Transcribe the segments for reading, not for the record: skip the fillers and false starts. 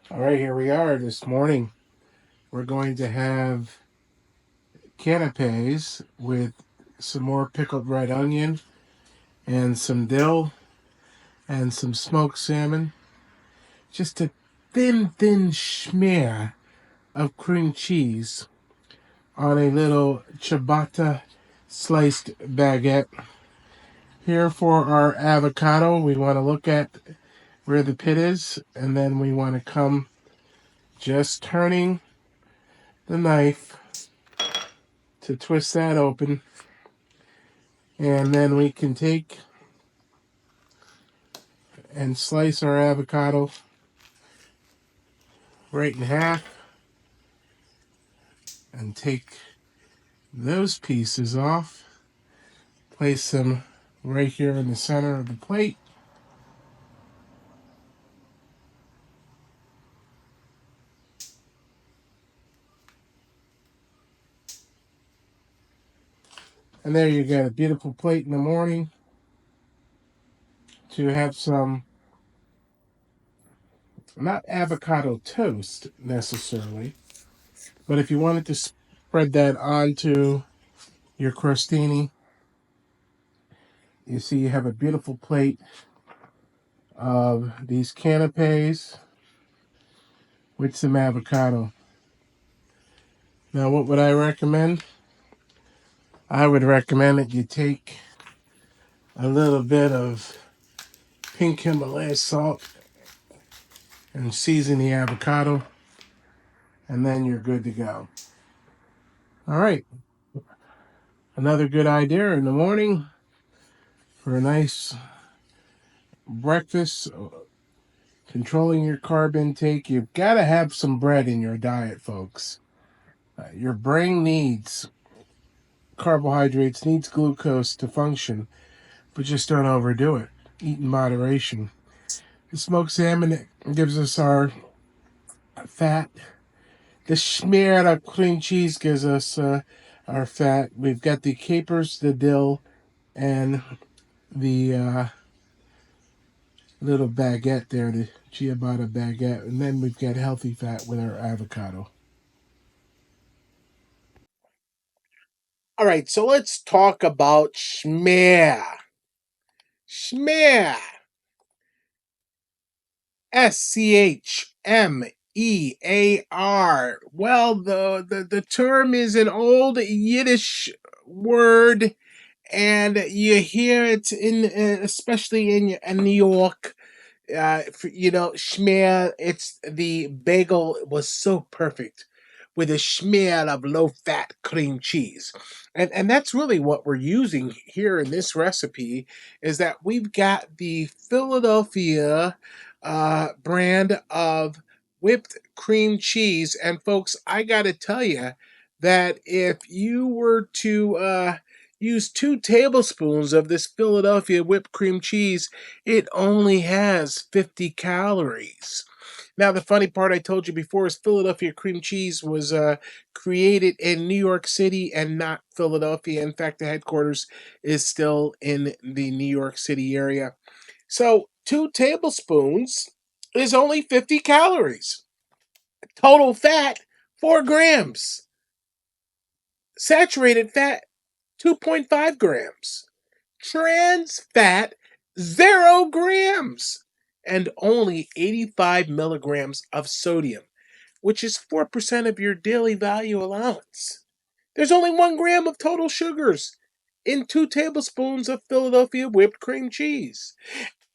All right, here we are this morning. We're going to have canapes with some more pickled red onion and some dill and some smoked salmon. Just a thin schmear of cream cheese on a little ciabatta sliced baguette. Here for our avocado, we want to look at where the pit is, and then we want to come just turning the knife to twist that open. And then we can take and slice our avocado right in half and take those pieces off. Place them right here in the center of the plate. And there you got a beautiful plate in the morning to have some, not avocado toast necessarily, but if you wanted to spread that onto your crostini, you see you have a beautiful plate of these canapes with some avocado. Now, what would I recommend? I would recommend that you take a little bit of pink Himalaya salt and season the avocado, and then you're good to go. All right, another good idea in the morning for a nice breakfast. Controlling your carb intake. You've got to have some bread in your diet, folks. Your brain needs carbohydrates, needs glucose to function, but just don't overdo it. Eat in moderation. The smoked salmon gives us our fat. The schmear of cream cheese gives us our fat. We've got the capers, the dill, and the little baguette there, the ciabatta baguette. And then we've got healthy fat with our avocado. All right, so let's talk about schmear. Schmear. SCHMEAR. Well, the term is an old Yiddish word, and you hear it especially in New York. Schmear. It's the bagel was so perfect with a schmear of low-fat cream cheese, and that's really what we're using here in this recipe. Is that we've got the Philadelphia brand of whipped cream cheese, and folks, I got to tell you that if you were to use 2 tablespoons of this Philadelphia whipped cream cheese, it only has 50 calories. Now, the funny part I told you before is Philadelphia cream cheese was created in New York City and not Philadelphia. In fact, the headquarters is still in the New York City area. So, 2 tablespoons is only 50 calories. Total fat, 4 grams. Saturated fat, 2.5 grams. Trans fat, 0 grams. And only 85 milligrams of sodium, which is 4% of your daily value allowance. There's only 1 gram of total sugars in 2 tablespoons of Philadelphia whipped cream cheese.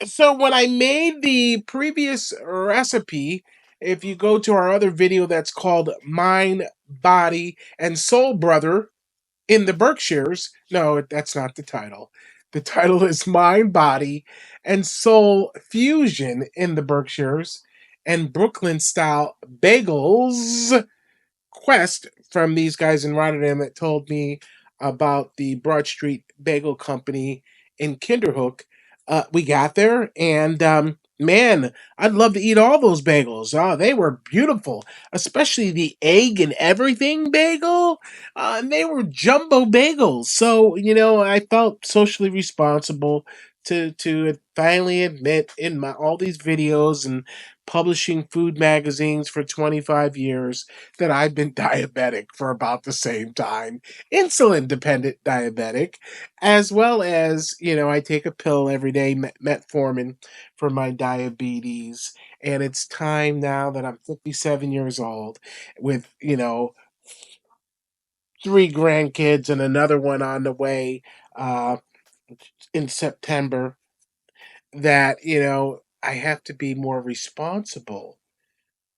So when I made the previous recipe, if you go to our other video that's called Mind, Body, and Soul Brother in the Berkshires, no, that's not the title. The title is Mind, Body, and Soul Fusion in the Berkshires and Brooklyn Style Bagels Quest from these guys in Rotterdam that told me about the Broad Street Bagel Company in Kinderhook. We got there, and man, I'd love to eat all those bagels. Oh, they were beautiful, especially the egg and everything bagel. And they were jumbo bagels. So, I felt socially responsible to finally admit in my all these videos and publishing food magazines for 25 years that I've been diabetic for about the same time, insulin dependent diabetic, as well as, I take a pill every day, metformin, for my diabetes. And it's time now that I'm 57 years old with, three grandkids and another one on the way uh, in September, that, I have to be more responsible.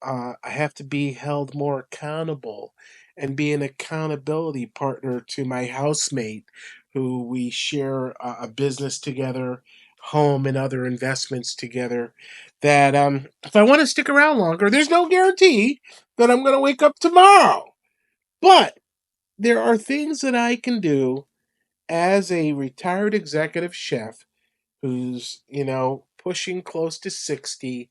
I have to be held more accountable and be an accountability partner to my housemate, who we share a business together, home and other investments together. That if I want to stick around longer, there's no guarantee that I'm going to wake up tomorrow. But there are things that I can do as a retired executive chef who's, pushing close to 60,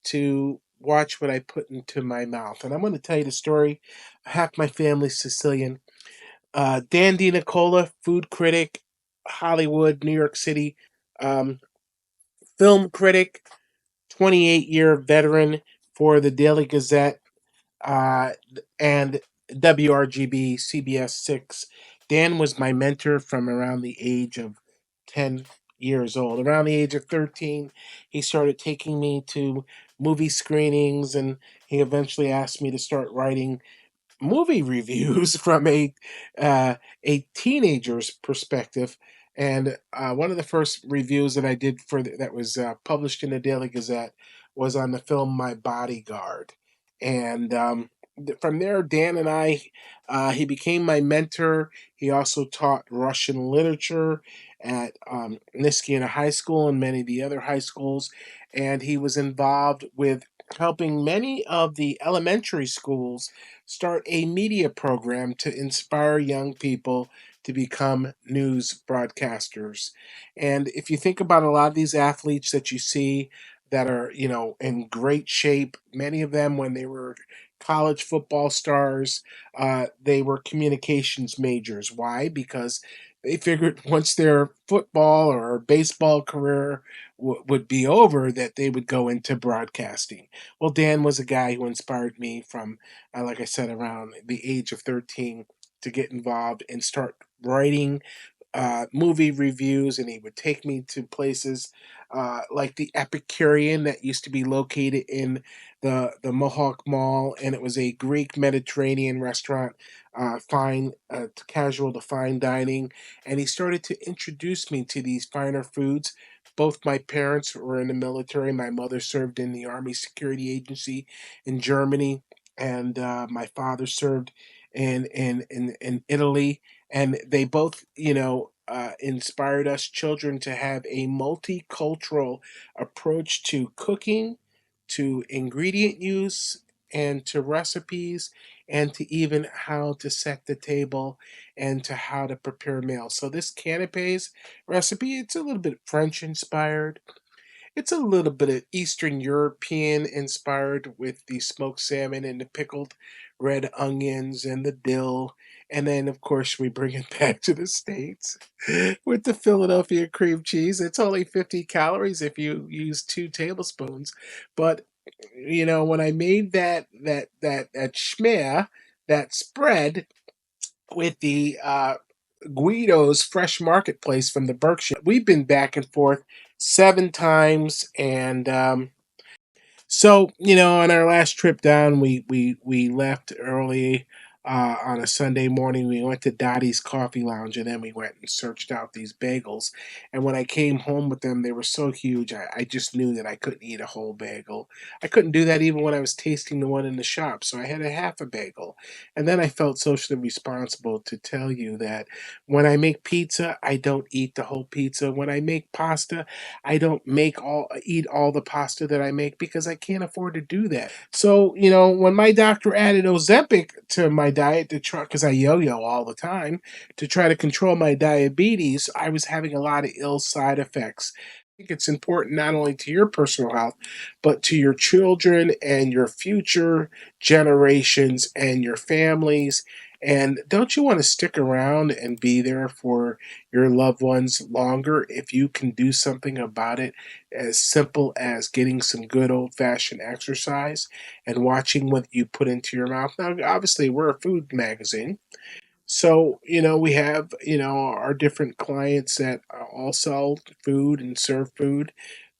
to watch what I put into my mouth. And I'm going to tell you the story. Half my family's Sicilian. Dan DiNicola, food critic, Hollywood, New York City, um, film critic, 28-year veteran for the Daily Gazette, uh, and WRGB CBS 6. Dan was my mentor from around the age of 10 years old. Around the age of 13, he started taking me to movie screenings, and he eventually asked me to start writing movie reviews from a teenager's perspective. And one of the first reviews that I did that was published in the Daily Gazette was on the film My Bodyguard. And from there, Dan and I, he became my mentor. He also taught Russian literature at Niskiana High School and many of the other high schools. And he was involved with helping many of the elementary schools start a media program to inspire young people to become news broadcasters. And if you think about a lot of these athletes that you see that are, in great shape, many of them when they were college football stars, they were communications majors. Why? Because they figured once their football or baseball career would be over, that they would go into broadcasting. Well, Dan was a guy who inspired me from, like I said, around the age of 13, to get involved and start writing movie reviews. And he would take me to places like the Epicurean, that used to be located in the Mohawk Mall, and it was a Greek Mediterranean restaurant, fine, casual to fine dining. And he started to introduce me to these finer foods. Both my parents were in the military. My mother served in the Army Security Agency in Germany, and my father served in Italy. And they both, inspired us children to have a multicultural approach to cooking, to ingredient use, and to recipes, and to even how to set the table, and to how to prepare meals. So this canapes recipe, it's a little bit French inspired. It's a little bit of Eastern European inspired, with the smoked salmon and the pickled red onions and the dill. And then, of course, we bring it back to the States with the Philadelphia cream cheese. It's only 50 calories if you use 2 tablespoons. But, when I made that schmear, that spread with the Guido's Fresh Marketplace from the Berkshire, we've been back and forth 7 times. And so, on our last trip down, we left early on a Sunday morning. We went to Dottie's Coffee Lounge, and then we went and searched out these bagels. And when I came home with them, they were so huge, I just knew that I couldn't eat a whole bagel. I couldn't do that even when I was tasting the one in the shop, so I had a half a bagel. And then I felt socially responsible to tell you that when I make pizza, I don't eat the whole pizza. When I make pasta, I don't eat all the pasta that I make, because I can't afford to do that. So, when my doctor added Ozempic to my diet to try, because I yo-yo all the time, to try to control my diabetes, I was having a lot of ill side effects. I think it's important not only to your personal health, but to your children and your future generations and your families. And don't you want to stick around and be there for your loved ones longer if you can do something about it, as simple as getting some good old fashioned exercise and watching what you put into your mouth? Now, obviously, we're a food magazine. So, we have, our different clients that all sell food and serve food.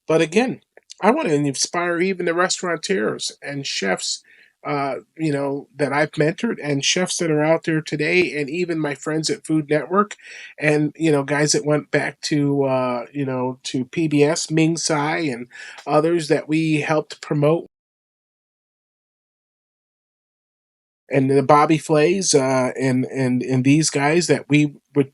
But again, I want to inspire even the restaurateurs and chefs, that I've mentored and chefs that are out there today, and even my friends at Food Network, and guys that went back to PBS, Ming Tsai, and others that we helped promote, and the Bobby Flays, and these guys that we would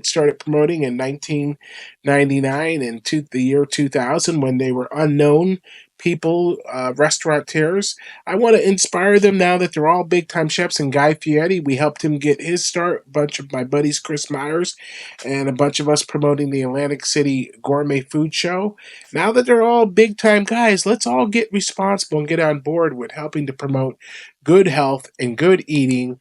started promoting in 1999 and the year 2000, when they were unknown people, restaurateurs. I want to inspire them now that they're all big time chefs. And Guy Fieri, we helped him get his start. A bunch of my buddies, Chris Myers, and a bunch of us promoting the Atlantic City Gourmet Food Show. Now that they're all big time guys, let's all get responsible and get on board with helping to promote good health and good eating.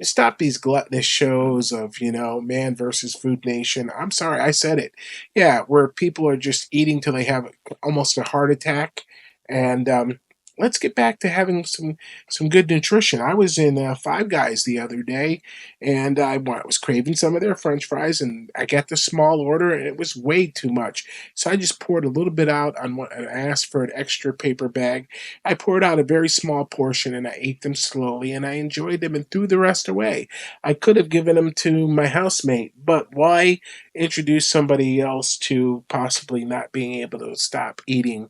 Stop these gluttonous shows of, man versus Food Nation. I'm sorry, I said it. Yeah, where people are just eating till they have almost a heart attack. And let's get back to having some good nutrition. I was in Five Guys the other day, and I was craving some of their French fries, and I got the small order, and it was way too much. So I just poured a little bit out on what I asked for, an extra paper bag. I poured out a very small portion, and I ate them slowly, and I enjoyed them and threw the rest away. I could have given them to my housemate, but why introduce somebody else to possibly not being able to stop eating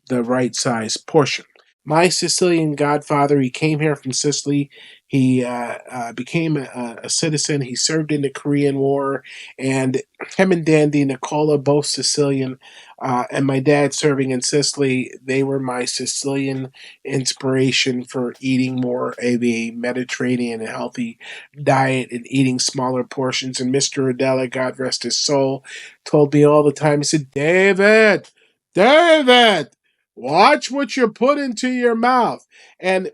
the right size portion? My Sicilian godfather, he came here from Sicily. He became a citizen. He served in the Korean War, and him and Dandy Nicola, both Sicilian, and my dad serving in Sicily, they were my Sicilian inspiration for eating more of a Mediterranean and healthy diet and eating smaller portions. And Mr. Adela, God rest his soul, told me all the time, he said, David, watch what you put into your mouth. And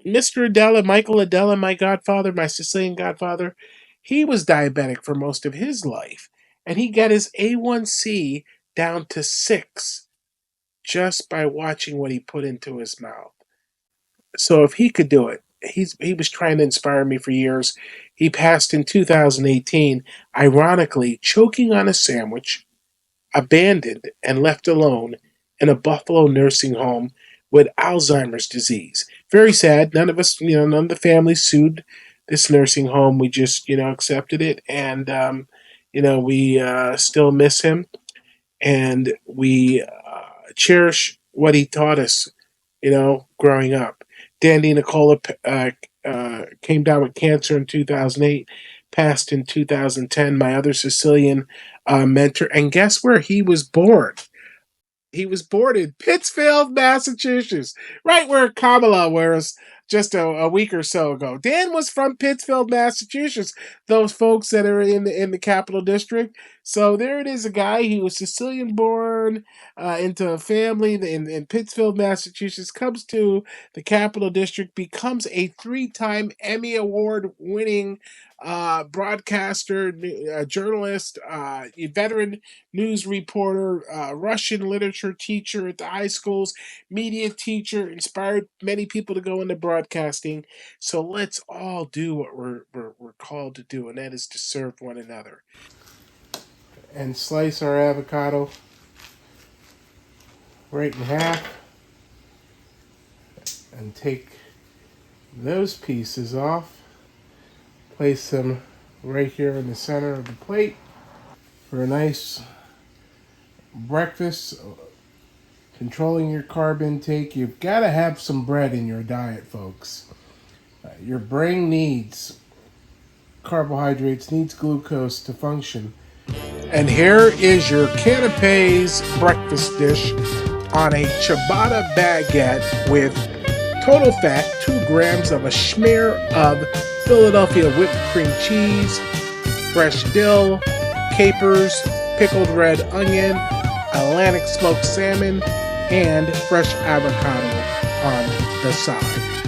Mr. Adela, Michael Adela, my godfather, my Sicilian godfather, he was diabetic for most of his life. And he got his A1C down to 6 just by watching what he put into his mouth. So if he could do it, he was trying to inspire me for years. He passed in 2018, ironically, choking on a sandwich, abandoned and left alone in a Buffalo nursing home with Alzheimer's disease. Very sad. None of us, none of the family sued this nursing home. We just, accepted it, and we still miss him, and we cherish what he taught us, growing up. Dandy Nicola came down with cancer in 2008, passed in 2010. My other Sicilian mentor, and guess where he was born? He was born in Pittsfield, Massachusetts, right where Kamala was just a week or so ago. Dan was from Pittsfield, Massachusetts. Those folks that are in the Capital District. So there it is, a guy. He was Sicilian born, into a family in Pittsfield, Massachusetts. Comes to the Capital District, becomes a 3-time Emmy Award winning broadcaster, journalist, veteran news reporter, Russian literature teacher at the high schools, media teacher, inspired many people to go into broadcasting. So let's all do what we're called to do, and that is to serve one another. And slice our avocado right in half, and take those pieces off. Place them right here in the center of the plate for a nice breakfast. Controlling your carb intake. You've got to have some bread in your diet, folks. Your brain needs carbohydrates, needs glucose to function. And here is your canapes breakfast dish on a ciabatta baguette with total fat, 2 grams of a schmear of Philadelphia whipped cream cheese, fresh dill, capers, pickled red onion, Atlantic smoked salmon, and fresh avocado on the side.